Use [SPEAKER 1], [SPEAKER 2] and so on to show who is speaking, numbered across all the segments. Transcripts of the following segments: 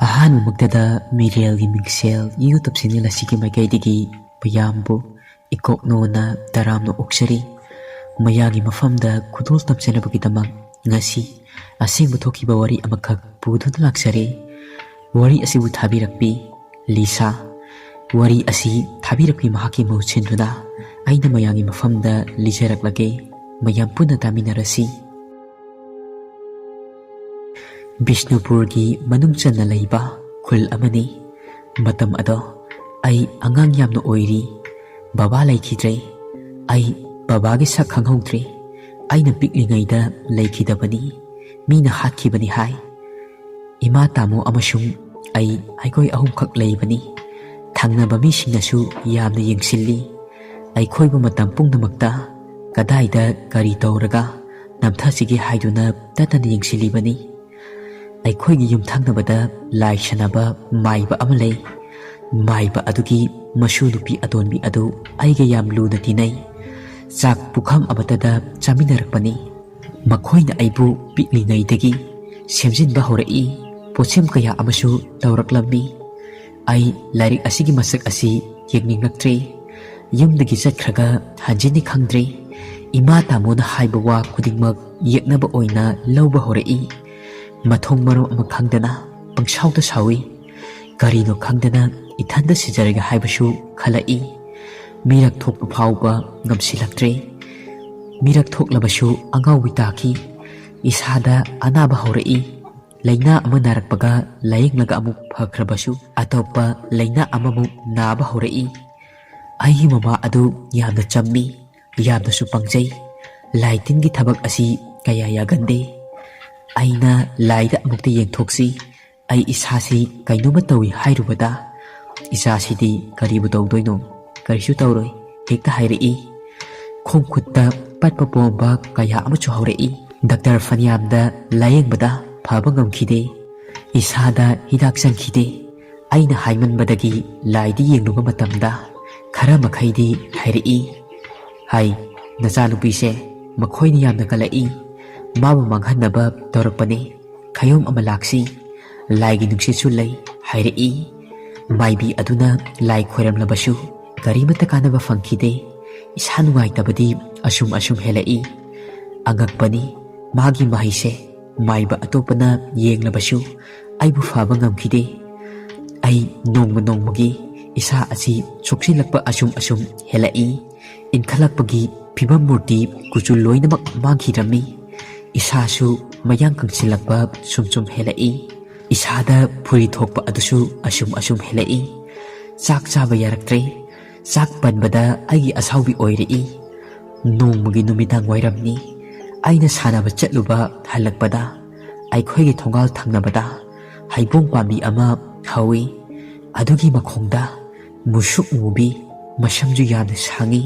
[SPEAKER 1] ꯑꯍꯥꯟꯕꯃꯛꯇꯗ ꯃꯤꯔꯦꯜꯒꯤ ꯃꯤꯡꯁꯦꯜ YouTube channel ꯑꯁꯤꯒꯤ ꯃꯥꯏꯀꯩꯗꯒꯤ ꯃꯌꯥꯝꯕꯨ ꯏꯀꯣꯛꯅꯣꯅ ꯇꯔꯥꯝꯅ ꯑꯣꯛꯆꯔꯤ꯫ ꯃꯌꯥꯝꯒꯤ ꯃꯐꯝꯗ ꯈꯨꯗꯣꯜ ꯇꯝꯖꯅꯕꯒꯤꯗꯃꯛ ꯉꯁꯤ ꯑꯁꯦꯡꯕ ꯊꯣꯛꯈꯤꯕ ꯋꯥꯔꯤ ꯑꯃꯈꯛ ꯄꯨꯗꯨꯅ ꯂꯥꯛꯆꯔꯦ꯫ ꯋꯥꯔꯤ ꯑꯁꯤꯕꯨ ꯊꯥꯕꯤꯔꯛꯄꯤ ꯂꯤꯁꯥ꯫ ꯋꯥꯔꯤ ꯑꯁꯤ ꯊꯥꯕꯤꯔꯛꯄꯤ ꯃꯍꯥꯛꯀꯤ ꯃꯍꯨꯠ ꯁꯤꯟꯗꯨꯅ ꯑꯩꯅ ꯃꯌꯥꯝꯒꯤ ꯃꯐꯝꯗ ꯂꯤꯖꯔꯛꯂꯒꯦ꯫ ꯃꯌꯥꯝ ꯄꯨꯟꯅ ꯇꯥꯃꯤꯟꯅꯔꯁꯤ꯫ ꯕꯤꯁꯅꯨꯄꯨꯔꯒꯤ ꯃꯅꯨꯡ ꯆꯟꯅ ꯂꯩꯕ ꯈꯨꯜ ꯑꯃꯅꯤ꯫ ꯃꯇꯝ ꯑꯗꯣ ꯑꯩ ꯑꯉꯥꯡ ꯌꯥꯝꯅ ꯑꯣꯏꯔꯤ꯫ ꯕꯕꯥ ꯂꯩꯈꯤꯗ꯭ꯔꯦ꯫ ꯑꯩ ꯕꯕꯥꯒꯤ ꯁꯛ ꯈꯪꯍꯧꯗ꯭ꯔꯦ꯫ ꯑꯩꯅ ꯄꯤꯛꯂꯤꯉꯩꯗ ꯂꯩꯈꯤꯗꯕꯅꯤ, ꯃꯤꯅ ꯍꯥꯠꯈꯤꯕꯅꯤ ꯍꯥꯏ꯫ ꯏꯃꯥ ꯇꯥꯃꯣ ꯑꯃꯁꯨꯡ ꯑꯩꯈꯣꯏ ꯑꯍꯨꯝꯈꯛ ꯂꯩꯕꯅꯤ꯫ ꯊꯪꯅꯕ ꯃꯤꯁꯤꯡꯅꯁꯨ ꯌꯥꯝꯅ ꯌꯦꯡꯁꯤꯜꯂꯤ꯫ ꯑꯩꯈꯣꯏꯕꯨ ꯃꯇꯝ ꯄꯨꯝꯅꯃꯛꯇ ꯀꯗꯥꯏꯗ ꯀꯔꯤ ꯇꯧꯔꯒ ꯅꯝꯊꯁꯤꯒꯦ ꯍꯥꯏꯗꯨꯅ ꯇꯠꯇꯅ ꯌꯦꯡꯁꯤꯜꯂꯤꯕꯅꯤ꯫ ꯑꯩꯈꯣꯏꯒꯤ ꯌꯨꯝꯊꯪꯅꯕꯗ ꯂꯥꯏ ꯁꯥꯟꯅꯕ ꯃꯥꯏꯕ ꯑꯃ ꯂꯩ꯫ ꯃꯥꯏꯕ ꯑꯗꯨꯒꯤ ꯃꯁꯨ ꯅꯨꯄꯤ ꯑꯇꯣꯟꯕꯤ ꯑꯗꯨ ꯑꯩꯒ ꯌꯥꯝ ꯂꯨꯅ ꯇꯤꯟꯅꯩ꯫ ꯆꯥꯛ ꯄꯨꯈꯝ ꯑꯃꯠꯇꯗ ꯆꯥꯃꯤꯟꯅꯔꯛꯄꯅꯤ꯫ ꯃꯈꯣꯏꯅ ꯑꯩꯕꯨ ꯄꯤꯛꯂꯤꯉꯩꯗꯒꯤ ꯁꯦꯝꯖꯤꯟꯕ ꯍꯧꯔꯛꯏ꯫ ꯄꯣꯠꯁꯦꯝ ꯀꯌꯥ ꯑꯃꯁꯨ ꯇꯧꯔꯛꯂꯝꯃꯤ꯫ ꯑꯩ ꯂꯥꯏꯔꯤꯛ ꯑꯁꯤꯒꯤ ꯃꯁꯛ ꯑꯁꯤ ꯌꯦꯡꯅꯤꯡꯂꯛꯇ꯭ꯔꯦ꯫ ꯌꯨꯝꯗꯒꯤ ꯆꯠꯈ꯭ꯔꯒ ꯍꯟꯖꯤꯟꯅꯤ ꯈꯪꯗ꯭ꯔꯦ꯫ ꯏꯃꯥ ꯇꯥꯃꯣꯅ ꯍꯥꯏꯕ ꯋꯥ ꯈꯨꯗꯤꯡꯃꯛ ꯌꯦꯛꯅꯕ ꯑꯣꯏꯅ ꯂꯧꯕ ꯍꯧꯔꯛꯏ꯫ ꯃꯊꯣꯡ ꯃꯔꯝ ꯑꯃ ꯈꯪꯗꯅ ꯄꯪꯁꯥꯎꯗ ꯁꯥꯎꯏ꯫ ꯀꯔꯤꯅꯣ ꯈꯪꯗꯅ ꯏꯊꯟꯗ ꯁꯤꯖꯔꯒꯦ ꯍꯥꯏꯕꯁꯨ ꯈꯜꯂꯛꯏ꯫ ꯃꯤꯔꯛ ꯊꯣꯛꯄ ꯐꯥꯎꯕ ꯉꯝꯁꯤꯜꯂꯛꯇ꯭ꯔꯦ꯫ ꯃꯤꯔꯛ ꯊꯣꯛꯂꯕꯁꯨ ꯑꯉꯥꯎꯕꯤ ꯇꯥꯈꯤ꯫ ꯏꯁꯥꯗ ꯑꯅꯥꯕ ꯍꯧꯔꯛꯏ꯫ ꯂꯩꯅꯥ ꯑꯃ ꯅꯥꯔꯛꯄꯒ ꯂꯥꯌꯦꯡꯂꯒ ꯑꯃꯨꯛ ꯐꯈ꯭ꯔꯕꯁꯨ ꯑꯇꯣꯞꯄ ꯂꯩꯅꯥ ꯑꯃꯃꯨꯛ ꯅꯥꯕ ꯍꯧꯔꯛꯏ꯫ ꯑꯩꯒꯤ ꯃꯃꯥ ꯑꯗꯨ ꯌꯥꯝꯅ ꯆꯝꯃꯤ, ꯌꯥꯝꯅꯁꯨ ꯄꯪꯖꯩ꯫ ꯂꯥꯏ ꯇꯤꯟꯒꯤ ꯊꯕꯛ ꯑꯁꯤ ꯀꯌꯥ ꯌꯥꯒꯟꯗꯦ꯫ ꯑꯩꯅ ꯂꯥꯏꯗ ꯑꯃꯨꯛꯇ ꯌꯦꯡꯊꯣꯛꯁꯤ, ꯑꯩ ꯏꯁꯥꯁꯤ ꯀꯩꯅꯣꯝꯃ ꯇꯧꯏ ꯍꯥꯏꯔꯨꯕꯗ ꯏꯆꯥꯁꯤꯗꯤ ꯀꯔꯤꯕꯨ ꯇꯧꯗꯣꯏꯅꯣ, ꯀꯔꯤꯁꯨ ꯇꯧꯔꯣꯏ ꯍꯦꯛꯇ ꯍꯥꯏꯔꯛꯏ꯫ ꯈꯣꯡ ꯈꯨꯠꯇ ꯄꯠꯄ ꯄꯣꯝꯕ ꯀꯌꯥ ꯑꯃꯁꯨ ꯍꯧꯔꯛꯏ꯫ ꯗꯥꯛꯇꯔ ꯐꯅꯌꯥꯝꯗ ꯂꯥꯌꯦꯡꯕꯗ ꯐꯕ ꯉꯝꯈꯤꯗꯦ꯫ ꯏꯁꯥꯗ ꯍꯤꯗꯥꯛ ꯆꯪꯈꯤꯗꯦ꯫ ꯑꯩꯅ ꯍꯥꯏꯃꯟꯕꯗꯒꯤ ꯂꯥꯏꯗ ꯌꯦꯡꯂꯨꯕ ꯃꯇꯝꯗ ꯈꯔ ꯃꯈꯩꯗꯤ ꯍꯥꯏꯔꯛꯏ꯫ ꯍꯥꯏ, ꯅꯆꯥꯅꯨꯄꯤꯁꯦ ꯃꯈꯣꯏꯅ ꯌꯥꯝꯅ ꯀꯜꯂꯛꯏ, ꯃꯥꯕꯨ ꯃꯥꯡꯍꯟꯅꯕ ꯇꯧꯔꯛꯄꯅꯤ, ꯈꯌꯣꯝ ꯑꯃ ꯂꯥꯛꯁꯤ, ꯂꯥꯏꯒꯤ ꯅꯨꯡꯁꯤꯠꯁꯨ ꯂꯩ ꯍꯥꯏꯔꯛꯏ꯫ ꯃꯥꯏꯕꯤ ꯑꯗꯨꯅ ꯂꯥꯏ ꯈꯣꯏꯔꯝꯂꯕꯁꯨ ꯀꯔꯤꯃꯠꯇ ꯀꯥꯟꯅꯕ ꯐꯪꯈꯤꯗꯦ꯫ ꯏꯁꯥ ꯅꯨꯡꯉꯥꯏꯇꯕꯗꯤ ꯑꯁꯨꯝ ꯍꯦꯜꯂꯛꯏ꯫ ꯑꯉꯛꯄꯅꯤ, ꯃꯥꯒꯤ ꯃꯍꯩꯁꯦ ꯃꯥꯏꯕ ꯑꯇꯣꯞꯄꯅ ꯌꯦꯡꯂꯕꯁꯨ ꯑꯩꯕꯨ ꯐꯕ ꯉꯝꯈꯤꯗꯦ꯫ ꯑꯩ ꯅꯣꯡꯃ ꯅꯣꯡꯃꯒꯤ ꯏꯁꯥ ꯑꯁꯤ ꯁꯣꯛꯆꯤꯜꯂꯛꯄ ꯑꯁꯨꯝ ꯍꯦꯜꯂꯛꯏ꯫ ꯏꯟꯈꯠꯂꯛꯄꯒꯤ ꯐꯤꯕꯝ ꯃꯨꯔꯇꯤ ꯀꯨꯆꯨ ꯂꯣꯏꯅꯃꯛ ꯃꯥꯡꯈꯤꯔꯝꯃꯤ꯫ ꯏꯁꯥꯁꯨ ꯃꯌꯥꯡ ꯀꯪꯁꯤꯜꯂꯛꯄ ꯁꯨꯝ ꯍꯦꯜꯂꯛꯏ꯫ ꯏꯁꯥꯗ ꯐꯨꯔꯤ ꯊꯣꯛꯄ ꯑꯗꯨꯁꯨ ꯑꯁꯨꯝ ꯍꯦꯜꯂꯛꯏ꯫ ꯆꯥꯛ ꯆꯥꯕ ꯌꯥꯔꯛꯇ꯭ꯔꯦ꯫ ꯆꯥꯛ ꯄꯟꯕꯗ ꯑꯩꯒꯤ ꯑꯁꯥꯎꯕꯤ ꯑꯣꯏꯔꯛꯏ꯫ ꯅꯣꯡꯃꯒꯤ ꯅꯨꯃꯤꯗꯥꯡ ꯋꯥꯏꯔꯝꯅꯤ꯫ ꯑꯩꯅ ꯁꯥꯟꯅꯕ ꯆꯠꯂꯨꯕ ꯍꯜꯂꯛꯄꯗ ꯑꯩꯈꯣꯏꯒꯤ ꯊꯣꯡꯒꯥꯜ ꯊꯪꯅꯕꯗ ꯍꯩꯕꯣꯡ ꯄꯥꯝꯕꯤ ꯑꯃ ꯍꯧꯏ꯫ ꯑꯗꯨꯒꯤ ꯃꯈꯣꯡꯗ ꯃꯨꯁꯨꯛ ꯃꯨꯕꯤ, ꯃꯁꯝꯁꯨ ꯌꯥꯝꯅ ꯁꯥꯡꯏ,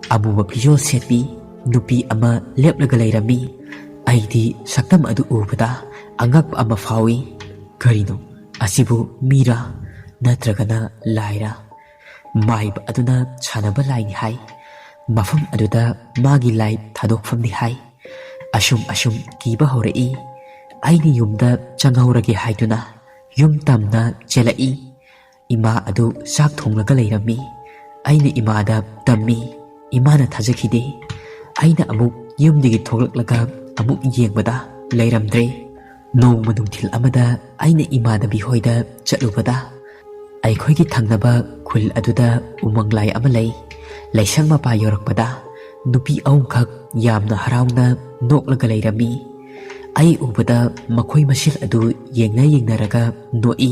[SPEAKER 1] ꯑꯃꯨꯕ ꯐꯤꯖꯣꯜ ꯁꯦꯠꯄꯤ ꯅꯨꯄꯤ ꯑꯃ ꯂꯦꯞꯂꯒ ꯂꯩꯔꯝꯃꯤ꯫ ꯑꯩꯗꯤ ꯁꯛꯇꯝ ꯑꯗꯨ ꯎꯕꯗ ꯑꯉꯛꯄ ꯑꯃ ꯐꯥꯎꯏ꯫ ꯀꯔꯤꯅꯣ ꯑꯁꯤꯕꯨ ꯃꯤꯔꯥ ꯅꯠꯇ꯭ꯔꯒꯅ ꯂꯥꯏꯔꯥ? ꯃꯥꯏꯕ ꯑꯗꯨꯅ ꯁꯥꯟꯅꯕ ꯂꯥꯏꯅꯤ ꯍꯥꯏ꯫ ꯃꯐꯝ ꯑꯗꯨꯗ ꯃꯥꯒꯤ ꯂꯥꯏ ꯊꯥꯗꯣꯛꯐꯝꯅꯤ ꯍꯥꯏ꯫ ꯑꯁꯨꯝ ꯀꯤꯕ ꯍꯧꯔꯛꯏ꯫ ꯑꯩꯅ ꯌꯨꯝꯗ ꯆꯪꯍꯧꯔꯒꯦ ꯍꯥꯏꯗꯨꯅ ꯌꯨꯝ ꯇꯝꯅ ꯆꯦꯜꯂꯛꯏ꯫ ꯏꯃꯥ ꯑꯗꯨ ꯆꯥꯛ ꯊꯣꯡꯂꯒ ꯂꯩꯔꯝꯃꯤ꯫ ꯑꯩꯅ ꯏꯃꯥꯗ ꯇꯝꯃꯤ꯫ ꯏꯃꯥꯅ ꯊꯥꯖꯈꯤꯗꯦ꯫ ꯑꯩꯅ ꯑꯃꯨꯛ ꯌꯨꯝꯗꯒꯤ ꯊꯣꯛꯂꯛꯂꯒ ꯑꯃꯨꯛ ꯌꯦꯡꯕꯗ ꯂꯩꯔꯝꯗ꯭ꯔꯦ꯫ ꯅꯣꯡꯃ ꯅꯨꯡꯊꯤꯜ ꯑꯃꯗ ꯑꯩꯅ ꯏꯃꯥꯟꯅꯕꯤ ꯍꯣꯏꯗ ꯆꯠꯂꯨꯕꯗ ꯑꯩꯈꯣꯏꯒꯤ ꯊꯪꯅꯕ ꯈꯨꯜ ꯑꯗꯨꯗ ꯎꯃꯪ ꯂꯥꯏ ꯑꯃ ꯂꯩ꯫ ꯂꯥꯏꯁꯪ ꯃꯄꯥ ꯌꯧꯔꯛꯄꯗ ꯅꯨꯄꯤ ꯑꯍꯨꯝꯈꯛ ꯌꯥꯝꯅ ꯍꯔꯥꯎꯅ ꯅꯣꯛꯂꯒ ꯂꯩꯔꯝꯃꯤ꯫ ꯑꯩ ꯎꯕꯗ ꯃꯈꯣꯏ ꯃꯁꯦꯜ ꯑꯗꯨ ꯌꯦꯡꯅꯔꯒ ꯅꯣꯛꯏ꯫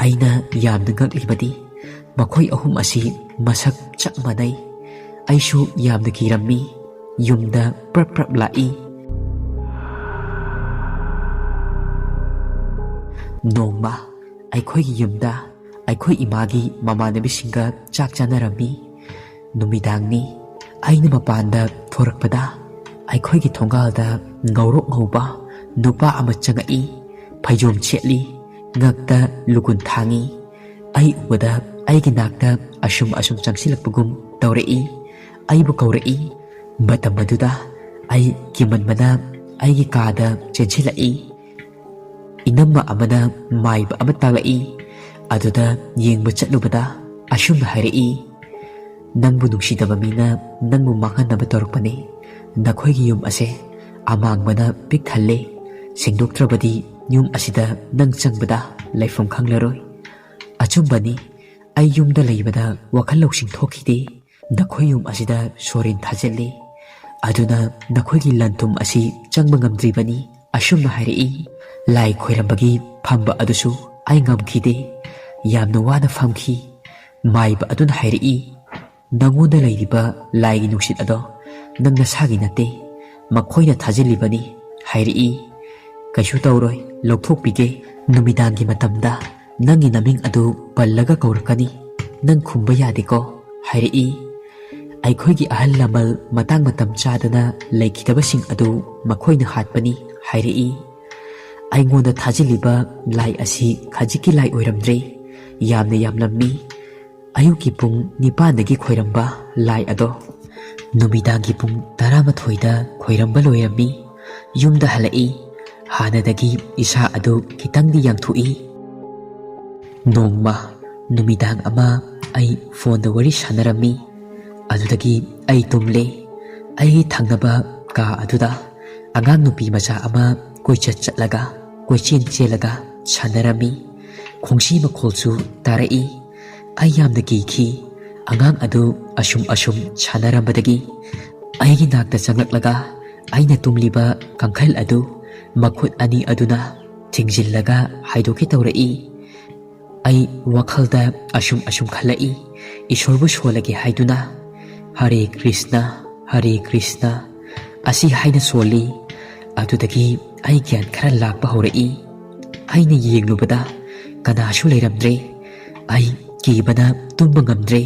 [SPEAKER 1] ꯑꯩꯅ ꯌꯥꯝꯅ ꯉꯛꯂꯤꯕꯗꯤ ꯃꯈꯣꯏ ꯑꯍꯨꯝ ꯑꯁꯤ ꯃꯁꯛ ꯆꯞ ꯃꯥꯟꯅꯩ꯫ ꯑꯩꯁꯨ ꯌꯥꯝꯅ ꯀꯤꯔꯝꯃꯤ꯫ ꯌꯨꯝꯗ ꯄ꯭ꯔꯞ ꯂꯥꯛꯏ꯫ ꯅꯣꯡꯃ ꯑꯩꯈꯣꯏꯒꯤ ꯌꯨꯝꯗ ꯑꯩꯈꯣꯏ ꯏꯃꯥꯒꯤ ꯃꯃꯥꯟꯅꯕꯤꯁꯤꯡꯒ ꯆꯥꯛ ꯆꯥꯅꯔꯝꯃꯤ꯫ ꯅꯨꯃꯤꯗꯥꯡꯅꯤ꯫ ꯑꯩꯅ ꯃꯄꯥꯟꯗ ꯊꯣꯔꯛꯄꯗ ꯑꯩꯈꯣꯏꯒꯤ ꯊꯣꯡꯒꯥꯜꯗ ꯉꯧꯔꯣꯛ ꯉꯧꯕ ꯅꯨꯄꯥ ꯑꯃ ꯆꯪꯉꯛꯏ꯫ ꯐꯩꯖꯣꯝ ꯁꯦꯠꯂꯤ, ꯉꯛꯇ ꯂꯨꯒꯨꯟ ꯊꯥꯡꯉꯤ꯫ ꯑꯩ ꯎꯕꯗ ꯑꯩꯒꯤ ꯅꯥꯛꯇ ꯑꯁꯨꯝ ꯆꯪꯁꯤꯜꯂꯛꯄꯒꯨꯝ ꯇꯧꯔꯛꯏ꯫ ꯑꯩꯕꯨ ꯀꯧꯔꯛꯏ꯫ ꯃꯇꯝ ꯑꯗꯨꯗ ꯑꯩ ꯀꯤꯃꯟꯕꯅ ꯑꯩꯒꯤ ꯀꯥꯗ ꯆꯦꯟꯁꯤꯜꯂꯛꯏ꯫ Inamma amana maiba ama taglai aduda yengba chatlubada ashumna hairei nangbu nungsidaba mina nangbu manghanaba torukpani nakhoigi yum ase amangbana pik thalle singdoktrabadi yum asida nang changbada laifam khanglaroi achumbani ai yumda leibada wakhal loksing thokhide nakhoi yum asida sorin thajelli aduna nakhoigi lantum asi changba ngamdribani ashumna hairei lai khoirambagi phamba adusu ai ngamkhide yamna wana famkhi maiba aduna hairei nangonda leiriba laigi nuksit ado nang nasagi nate makhoina thajelibani hairei kaisu tawroi lokthokpige numidangi matamda nangi naming adu pallaga kaurakani nang khumba yadeko hairei ꯑꯩꯈꯣꯏꯒꯤ ꯑꯍꯜ ꯂꯃꯟ ꯃꯇꯥꯡ ꯃꯇꯝ ꯆꯥꯗꯅ ꯂꯩꯈꯤꯗꯕꯁꯤꯡ ꯑꯗꯨ ꯃꯈꯣꯏꯅ ꯍꯥꯠꯄꯅꯤ ꯍꯥꯏꯔꯛꯏ꯫ ꯑꯩꯉꯣꯟꯗ ꯊꯥꯖꯤꯜꯂꯤꯕ ꯂꯥꯏ ꯑꯁꯤ ꯈꯖꯤꯛꯀꯤ ꯂꯥꯏ ꯑꯣꯏꯔꯝꯗ꯭ꯔꯦ, ꯌꯥꯝꯅ ꯌꯥꯝꯂꯝꯃꯤ꯫ ꯑꯌꯨꯛꯀꯤ ꯄꯨꯡ 9ꯗꯒꯤ ꯈꯣꯏꯔꯝꯕ ꯂꯥꯏ ꯑꯗꯣ ꯅꯨꯃꯤꯗꯥꯡꯒꯤ ꯄꯨꯡ 11ꯗ ꯈꯣꯏꯔꯝꯕ ꯂꯣꯏꯔꯝꯃꯤ꯫ ꯌꯨꯝꯗ ꯍꯜꯂꯛꯏ꯫ ꯍꯥꯟꯅꯗꯒꯤ ꯏꯁꯥ ꯑꯗꯨ ꯈꯤꯇꯪꯗꯤ ꯌꯥꯡꯊꯣꯛꯏ꯫ ꯅꯣꯡꯃ ꯅꯨꯃꯤꯗꯥꯡ ꯑꯃ ꯑꯩ ꯐꯣꯟꯗ ꯋꯥꯔꯤ ꯁꯥꯟꯅꯔꯝꯃꯤ꯫ ꯑꯗꯨꯗꯒꯤ ꯑꯩ ꯇꯨꯝꯂꯦ꯫ ꯑꯩꯒꯤ ꯊꯪꯅꯕ ꯀꯥ ꯑꯗꯨꯗ ꯑꯉꯥꯡ ꯅꯨꯄꯤ ꯃꯆꯥ ꯑꯃ ꯀꯣꯏꯆꯠ ꯆꯠꯂꯒ ꯀꯣꯏꯆꯦꯟ ꯆꯦꯜꯂꯒ ꯁꯥꯟꯅꯔꯝꯃꯤ꯫ ꯈꯣꯡꯁꯤ ꯃꯈꯣꯜꯁꯨ ꯇꯥꯔꯛꯏ꯫ ꯑꯩ ꯌꯥꯝꯅ ꯀꯤꯈꯤ꯫ ꯑꯉꯥꯡ ꯑꯗꯨ ꯑꯁꯨꯝ ꯁꯥꯟꯅꯔꯝꯕꯗꯒꯤ ꯑꯩꯒꯤ ꯅꯥꯛꯇ ꯆꯪꯂꯛꯂꯒ ꯑꯩꯅ ꯇꯨꯝꯂꯤꯕ ꯀꯥꯡꯈꯜ ꯑꯗꯨ ꯃꯈꯨꯠ ꯑꯅꯤ ꯑꯗꯨꯅ ꯊꯤꯡꯖꯤꯜꯂꯒ ꯍꯥꯏꯗꯣꯛꯀꯦ ꯇꯧꯔꯛꯏ꯫ ꯑꯩ ꯋꯥꯈꯜꯗ ꯑꯁꯨꯝ ꯈꯜꯂꯛꯏ, ꯏꯁꯣꯔꯕꯨ ꯁꯣꯜꯂꯒꯦ ꯍꯥꯏꯗꯨꯅ ꯍꯔꯦ ꯀ꯭ꯔꯤꯁꯅ ꯑꯁꯤ ꯍꯥꯏꯅ ꯁꯣꯜꯂꯤ꯫ ꯑꯗꯨꯗꯒꯤ ꯑꯩ ꯒ꯭ꯌꯥꯟ ꯈꯔ ꯂꯥꯛꯄ ꯍꯧꯔꯛꯏ꯫ ꯑꯩꯅ ꯌꯦꯡꯂꯨꯕꯗ ꯀꯅꯥꯁꯨ ꯂꯩꯔꯝꯗ꯭ꯔꯦ꯫ ꯑꯩ ꯀꯤꯕꯅ ꯇꯨꯝꯕ ꯉꯝꯗ꯭ꯔꯦ꯫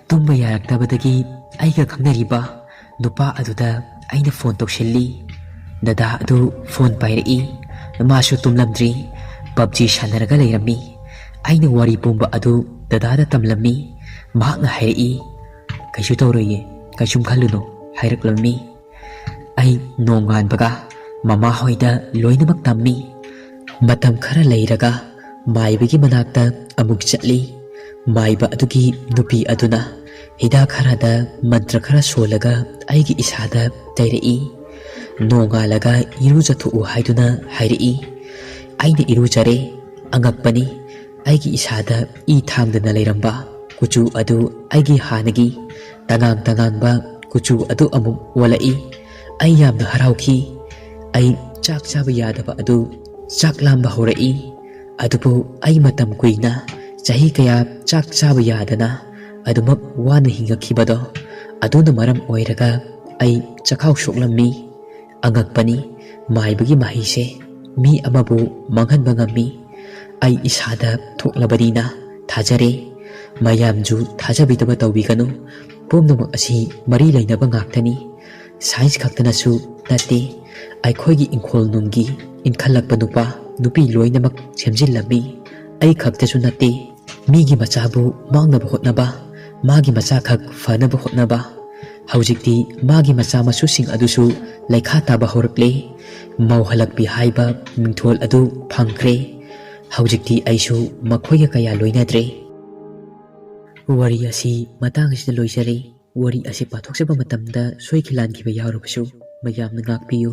[SPEAKER 1] ꯇꯨꯝꯕ ꯌꯥꯔꯛꯇꯕꯗꯒꯤ ꯑꯩꯒ ꯈꯪꯅꯔꯤꯕ ꯅꯨꯄꯥ ꯑꯗꯨꯗ ꯑꯩꯅ ꯐꯣꯟ ꯇꯧꯁꯤꯜꯂꯤ꯫ ꯗꯗꯥ ꯑꯗꯨ ꯐꯣꯟ ꯄꯥꯏꯔꯛꯏ꯫ ꯃꯥꯁꯨ ꯇꯨꯝꯂꯝꯗ꯭ꯔꯤ, ꯄꯞꯖꯤ ꯁꯥꯟꯅꯔꯒ ꯂꯩꯔꯝꯃꯤ꯫ ꯑꯩꯅ ꯋꯥꯔꯤ ꯄꯨꯝꯕ ꯑꯗꯨ ꯗꯗꯥꯗ ꯇꯝꯂꯝꯃꯤ꯫ ꯃꯍꯥꯛꯅ ꯍꯥꯏꯔꯛꯏ, ꯀꯩꯁꯨ ꯇꯧꯔꯣꯏꯌꯦ, ꯀꯩꯁꯨꯝ ꯈꯜꯂꯨꯅꯨ ꯍꯥꯏꯔꯛꯂꯝꯃꯤ꯫ ꯑꯩ ꯅꯣꯡꯉꯥꯟꯕꯒ ꯃꯃꯥ ꯍꯣꯏꯗ ꯂꯣꯏꯅꯃꯛ ꯇꯝꯃꯤ꯫ ꯃꯇꯝ ꯈꯔ ꯂꯩꯔꯒ ꯃꯥꯏꯕꯒꯤ ꯃꯅꯥꯛꯇ ꯑꯃꯨꯛ ꯆꯠꯂꯤ꯫ ꯃꯥꯏꯕ ꯑꯗꯨꯒꯤ ꯅꯨꯄꯤ ꯑꯗꯨꯅ ꯍꯤꯗꯥꯛ ꯈꯔꯗ ꯃꯟꯇ꯭ꯔ ꯈꯔ ꯁꯣꯜꯂꯒ ꯑꯩꯒꯤ ꯏꯁꯥꯗ ꯇꯩꯔꯛꯏ꯫ ꯅꯣꯡꯉꯥꯜꯂꯒ ꯏꯔꯨꯖꯊꯣꯛꯎ ꯍꯥꯏꯗꯨꯅ ꯍꯥꯏꯔꯛꯏ꯫ ꯑꯩꯅ ꯏꯔꯨꯖꯔꯦ꯫ ꯑꯉꯛꯄꯅꯤ, ꯑꯩꯒꯤ ꯏꯁꯥꯗ ꯏ ꯊꯥꯡꯗꯅ ꯂꯩꯔꯝꯕ ꯀꯨꯆꯨ ꯑꯗꯨ ꯑꯩꯒꯤ ꯍꯥꯟꯅꯒꯤ ꯇꯉꯥꯡꯕ ꯀꯨꯆꯨ ꯑꯗꯨ ꯑꯃꯨꯛ ꯑꯣꯜꯂꯛꯏ꯫ ꯑꯩ ꯌꯥꯝꯅ ꯍꯔꯥꯎꯈꯤ꯫ ꯑꯩ ꯆꯥꯛ ꯆꯥꯕ ꯌꯥꯗꯕ ꯑꯗꯨ ꯆꯥꯛ ꯂꯥꯝꯕ ꯍꯧꯔꯛꯏ꯫ ꯑꯗꯨꯕꯨ ꯑꯩ ꯃꯇꯝ ꯀꯨꯏꯅ ꯆꯍꯤ ꯀꯌꯥ ꯆꯥꯛ ꯆꯥꯕ ꯌꯥꯗꯅ ꯑꯗꯨꯃꯛ ꯋꯥꯅ ꯍꯤꯡꯉꯛꯈꯤꯕꯗꯣ ꯑꯗꯨꯅ ꯃꯔꯝ ꯑꯣꯏꯔꯒ ꯑꯩ ꯆꯈꯥꯎ ꯁꯣꯛꯂꯝꯃꯤ꯫ ꯑꯉꯛꯄꯅꯤ, ꯃꯥꯏꯕꯒꯤ ꯃꯍꯩꯁꯦ ꯃꯤ ꯑꯃꯕꯨ ꯃꯥꯡꯍꯟꯕ ꯉꯝꯃꯤ꯫ ꯑꯩ ꯏꯁꯥꯗ ꯊꯣꯛꯂꯕꯅꯤꯅ ꯊꯥꯖꯔꯦ꯫ ꯃꯌꯥꯝꯁꯨ ꯊꯥꯖꯕꯤꯗꯕ ꯇꯧꯕꯤꯒꯅꯨ꯫ ꯄꯨꯝꯅꯃꯛ ꯑꯁꯤ ꯃꯔꯤ ꯂꯩꯅꯕ ꯉꯥꯛꯇꯅꯤ꯫ ꯁꯥꯏꯟꯁ ꯈꯛꯇꯅꯁꯨ ꯅꯠꯇꯦ, ꯑꯩꯈꯣꯏꯒꯤ ꯏꯪꯈꯣꯜ ꯅꯨꯡꯒꯤ ꯏꯟꯈꯠꯂꯛꯄ ꯅꯨꯄꯥ ꯅꯨꯄꯤ ꯂꯣꯏꯅꯃꯛ ꯁꯦꯝꯖꯤꯜꯂꯝꯃꯤ꯫ ꯑꯩ ꯈꯛꯇꯁꯨ ꯅꯠꯇꯦ, ꯃꯤꯒꯤ ꯃꯆꯥꯕꯨ ꯃꯥꯡꯅꯕ ꯍꯣꯠꯅꯕ, ꯃꯥꯒꯤ ꯃꯆꯥꯈꯛ ꯐꯅꯕ ꯍꯣꯠꯅꯕ꯫ ꯍꯧꯖꯤꯛꯇꯤ ꯃꯥꯒꯤ ꯃꯆꯥ ꯃꯁꯨꯁꯤꯡ ꯑꯗꯨꯁꯨ ꯂꯩꯈꯥ ꯇꯥꯕ ꯍꯧꯔꯛꯂꯦ꯫ ꯃꯧꯍꯜꯂꯛꯄꯤ ꯍꯥꯏꯕ ꯃꯤꯡꯊꯣꯜ ꯑꯗꯨ ꯐꯪꯈ꯭ꯔꯦ꯫ ꯍꯧꯖꯤꯛꯇꯤ ꯑꯩꯁꯨ ꯃꯈꯣꯏꯒ ꯀꯌꯥ ꯂꯣꯏꯅꯗ꯭ꯔꯦ꯫ ꯋꯥꯔꯤ ꯑꯁꯤ ꯃꯇꯥꯡ ꯑꯁꯤꯗ ꯂꯣꯏꯖꯔꯦ꯫ ꯋꯥꯔꯤ ꯑꯁꯤ ꯄꯥꯊꯣꯛꯆꯕ ꯃꯇꯝꯗ ꯁꯣꯏꯈꯤ ꯂꯥꯟꯈꯤꯕ ꯌꯥꯎꯔꯕꯁꯨ ꯃꯌꯥꯝꯅ ꯉꯥꯛꯄꯤꯌꯨ꯫